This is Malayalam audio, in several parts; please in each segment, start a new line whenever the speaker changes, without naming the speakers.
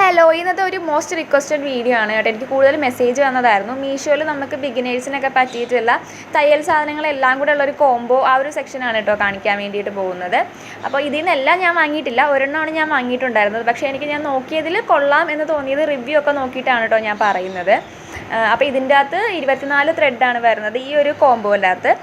ഹലോ, ഇന്നത്തെ ഒരു മോസ്റ്റ് റിക്വസ്റ്റഡ് വീഡിയോ ആണ് കേട്ടോ. എനിക്ക് കൂടുതൽ മെസ്സേജ് വന്നതായിരുന്നു. മീഷോയിൽ നമുക്ക് ബിഗിനേഴ്സിനൊക്കെ പറ്റിയിട്ടുള്ള തയ്യൽ സാധനങ്ങളെല്ലാം കൂടെ ഉള്ളൊരു കോംബോ, ആ ഒരു സെക്ഷനാണ് കേട്ടോ കാണിക്കാൻ വേണ്ടിയിട്ട് പോകുന്നത്. അപ്പോൾ ഇതിൽ നിന്നെല്ലാം ഞാൻ വാങ്ങിയിട്ടില്ല, ഒരെണ്ണമാണ് ഞാൻ വാങ്ങിയിട്ടുണ്ടായിരുന്നത്. പക്ഷേ ഞാൻ നോക്കിയതിൽ കൊള്ളാം എന്ന് തോന്നിയത് റിവ്യൂ ഒക്കെ നോക്കിയിട്ടാണ് കേട്ടോ ഞാൻ പറയുന്നത്. അപ്പോൾ ഇതിൻ്റെ അകത്ത് 24 ത്രെഡാണ് വരുന്നത് ഈ ഒരു കോംബോയിനകത്ത്.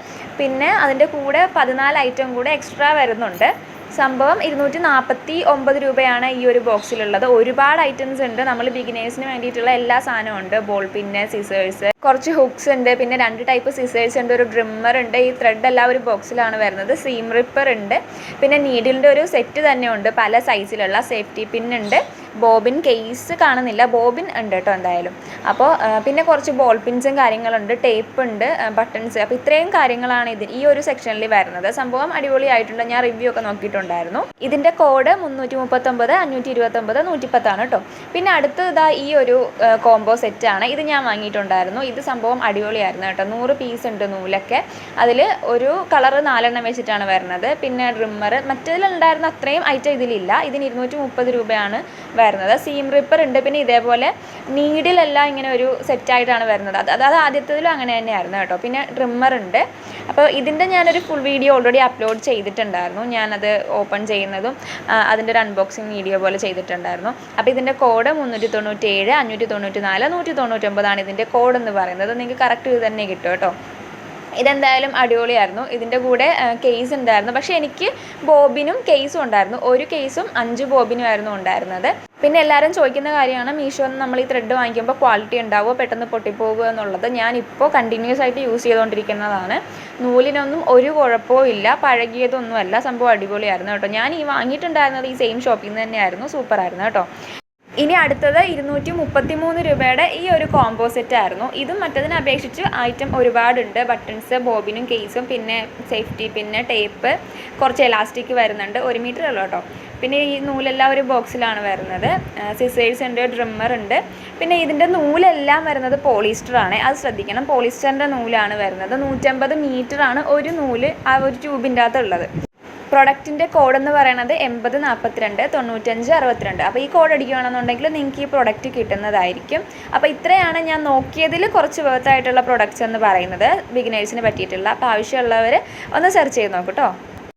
പിന്നെ അതിൻ്റെ കൂടെ 14 ഐറ്റം കൂടെ എക്സ്ട്രാ വരുന്നുണ്ട്. സംഭവം 249 രൂപയാണ് ഈ ഒരു ബോക്സിലുള്ളത്. ഒരുപാട് ഐറ്റംസ് ഉണ്ട്. നമ്മൾ ബിഗിനേഴ്സിന് വേണ്ടിയിട്ടുള്ള എല്ലാ സാധനവും ഉണ്ട്. ബോൾ പിന്ന്, സിസേഴ്സ്, കുറച്ച് ഹുക്സ് ഉണ്ട്, പിന്നെ 2 ടൈപ്പ് സിസേഴ്സ് ഉണ്ട്, ഒരു ഡ്രിമ്മർ ഉണ്ട്. ഈ ത്രെഡ് എല്ലാം ഒരു ബോക്സിലാണ് വരുന്നത്. സീം റിപ്പർ ഉണ്ട്, പിന്നെ നീഡിലിൻ്റെ ഒരു സെറ്റ് തന്നെ ഉണ്ട്, പല സൈസിലുള്ള. സേഫ്റ്റി പിൻ ഉണ്ട്, ബോബിൻ കേസ് കാണുന്നില്ല, ബോബിൻ ഉണ്ട് കേട്ടോ എന്തായാലും. അപ്പോൾ പിന്നെ കുറച്ച് ബോൾ പിൻസും കാര്യങ്ങളുണ്ട്, ടേപ്പ് ഉണ്ട്, ബട്ടൺസ്. അപ്പോൾ ഇത്രയും കാര്യങ്ങളാണ് ഈ ഒരു സെക്ഷനിൽ വരുന്നത്. സംഭവം അടിപൊളിയായിട്ടുണ്ട്. ഞാൻ റിവ്യൂ ഒക്കെ നോക്കിയിട്ടുണ്ടായിരുന്നു. ഇതിൻ്റെ കോഡ് 339 529 110 കേട്ടോ. പിന്നെ അടുത്തത് ഈ ഒരു കോംബോ സെറ്റാണ്. ഇത് ഞാൻ വാങ്ങിയിട്ടുണ്ടായിരുന്നു. ഇത് സംഭവം അടിപൊളിയായിരുന്നു കേട്ടോ. 100 പീസ് ഉണ്ട് നൂലൊക്കെ. അതിൽ ഒരു കളറ് 4 എണ്ണം വെച്ചിട്ടാണ് വരുന്നത്. പിന്നെ ഡ്രിമ്മർ, മറ്റേതിലുണ്ടായിരുന്ന അത്രയും ഐറ്റം ഇതിലില്ല. ഇതിന് 230 രൂപയാണ് വരുന്നത്. സീം റിപ്പർ ഉണ്ട്, പിന്നെ ഇതേപോലെ നീഡിലെല്ലാം ഇങ്ങനെ ഒരു സെറ്റായിട്ടാണ് വരുന്നത്. അത് ആദ്യത്തേതിലും അങ്ങനെ തന്നെയായിരുന്നു കേട്ടോ. പിന്നെ ഡ്രിമ്മർ ഉണ്ട്. അപ്പോൾ ഇതിൻ്റെ ഞാനൊരു ഫുൾ വീഡിയോ ഓൾറെഡി അപ്ലോഡ് ചെയ്തിട്ടുണ്ടായിരുന്നു. ഞാനത് ഓപ്പൺ ചെയ്യുന്നതും അതിൻ്റെ ഒരു അൺബോക്സിങ് വീഡിയോ പോലെ ചെയ്തിട്ടുണ്ടായിരുന്നു. അപ്പോൾ ഇതിൻ്റെ കോഡ് 397 594 199 ഇതിൻ്റെ കോഡ് എന്ന് പറയുന്നത്. നിങ്ങൾക്ക് കറക്റ്റ് ഇത് തന്നെ കിട്ടും കേട്ടോ. ഇതെന്തായാലും അടിപൊളിയായിരുന്നു. ഇതിൻ്റെ കൂടെ കേസ് ഉണ്ടായിരുന്നു. പക്ഷേ എനിക്ക് ബോബിനും കേസും ഉണ്ടായിരുന്നു. ഒരു കേസും 5 ബോബിനുമായിരുന്നു ഉണ്ടായിരുന്നത്. പിന്നെ എല്ലാവരും ചോദിക്കുന്ന കാര്യമാണ്, മീഷോന്ന് നമ്മൾ ഈ ത്രെഡ് വാങ്ങിക്കുമ്പോൾ ക്വാളിറ്റി ഉണ്ടാവുമോ, പെട്ടെന്ന് പൊട്ടിപ്പോകുക എന്നുള്ളത്. ഞാനിപ്പോൾ കണ്ടിന്യൂസ് ആയിട്ട് യൂസ് ചെയ്തുകൊണ്ടിരിക്കുന്നതാണ്. നൂലിനൊന്നും ഒരു കുഴപ്പവും ഇല്ല, പഴകിയതൊന്നുമല്ല. സംഭവം അടിപൊളിയായിരുന്നു കേട്ടോ. ഞാൻ ഈ വാങ്ങിയിട്ടുണ്ടായിരുന്നത് ഈ സെയിം ഷോപ്പിൽ നിന്ന് തന്നെയായിരുന്നു. സൂപ്പറായിരുന്നു കേട്ടോ. ഇനി അടുത്തത് 233 രൂപയുടെ ഈ ഒരു കോംബോ സെറ്റായിരുന്നു. ഇതും മറ്റതിനെ അപേക്ഷിച്ച് ഐറ്റം ഒരുപാടുണ്ട്. ബട്ടൺസ്, ബോബിനും കേസും, പിന്നെ സേഫ്റ്റി പിന്നെ ടേപ്പ്, കുറച്ച് എലാസ്റ്റിക് വരുന്നുണ്ട്. 1 മീറ്റർ ഉള്ളൂ കേട്ടോ. പിന്നെ ഈ നൂലെല്ലാം ഒരു ബോക്സിലാണ് വരുന്നത്. സിസേഴ്സ് ഉണ്ട്, ഡ്രിമ്മർ ഉണ്ട്. പിന്നെ ഇതിൻ്റെ നൂലെല്ലാം വരുന്നത് പോളിസ്റ്ററാണ്. അത് ശ്രദ്ധിക്കണം. പോളിസ്റ്ററിൻ്റെ നൂലാണ് വരുന്നത്. 150 മീറ്ററാണ് ഒരു നൂല് ആ ഒരു ട്യൂബിൻ്റെ അകത്തുള്ളത്. പ്രൊഡക്റ്റിൻ്റെ കോഡ് എന്ന് പറയുന്നത് 80 42 95 62. അപ്പോൾ ഈ കോഡ് അടിക്കുകയാണെന്നുണ്ടെങ്കിൽ നിങ്ങൾക്ക് ഈ പ്രൊഡക്റ്റ് കിട്ടുന്നതായിരിക്കും. അപ്പോൾ ഇത്രയാണ് ഞാൻ നോക്കിയതിൽ കുറച്ച് വേർത്തായിട്ടുള്ള പ്രൊഡക്റ്റ്സ് എന്ന് പറയുന്നത് ബിഗിനേഴ്സിന് പറ്റിയിട്ടുള്ള. അപ്പോൾ ആവശ്യമുള്ളവർ ഒന്ന് സെർച്ച് ചെയ്ത് നോക്കൂ കേട്ടോ.